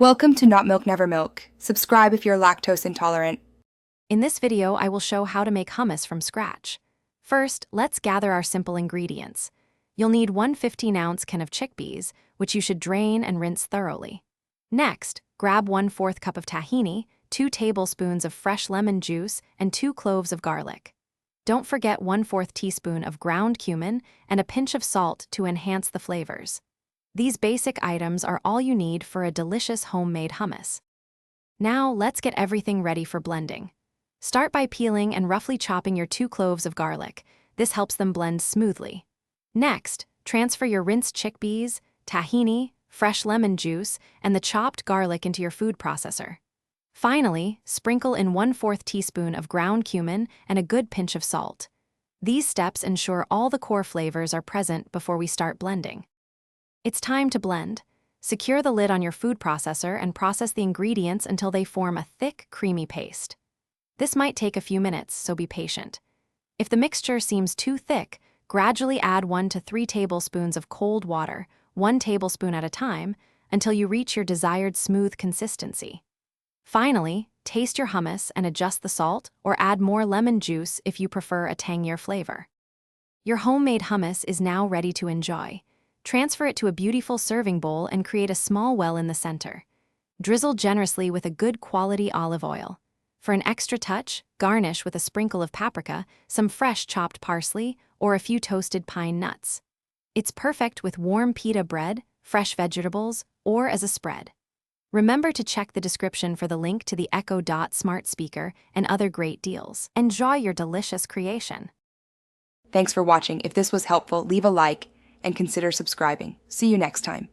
Welcome to Not Milk Never Milk. Subscribe if you're lactose intolerant. In this video, I will show how to make hummus from scratch. First, let's gather our simple ingredients. You'll need 1 15-ounce can of chickpeas, which you should drain and rinse thoroughly. Next, grab 1/4 cup of tahini, 2 tablespoons of fresh lemon juice, and 2 cloves of garlic. Don't forget 1/4 teaspoon of ground cumin and a pinch of salt to enhance the flavors. These basic items are all you need for a delicious homemade hummus. Now, let's get everything ready for blending. Start by peeling and roughly chopping your 2 cloves of garlic. This helps them blend smoothly. Next, transfer your rinsed chickpeas, tahini, fresh lemon juice, and the chopped garlic into your food processor. Finally, sprinkle in 1/4 teaspoon of ground cumin and a good pinch of salt. These steps ensure all the core flavors are present before we start blending. It's time to blend. Secure the lid on your food processor and process the ingredients until they form a thick, creamy paste. This might take a few minutes, so be patient. If the mixture seems too thick, gradually add 1 to 3 tablespoons of cold water, 1 tablespoon at a time, until you reach your desired smooth consistency. Finally, taste your hummus and adjust the salt or add more lemon juice if you prefer a tangier flavor. Your homemade hummus is now ready to enjoy. Transfer it to a beautiful serving bowl and create a small well in the center. Drizzle generously with a good quality olive oil. For an extra touch, garnish with a sprinkle of paprika, some fresh chopped parsley, or a few toasted pine nuts. It's perfect with warm pita bread, fresh vegetables, or as a spread. Remember to check the description for the link to the Echo Dot smart speaker and other great deals. Enjoy your delicious creation. Thanks for watching. If this was helpful, leave a like and consider subscribing. See you next time.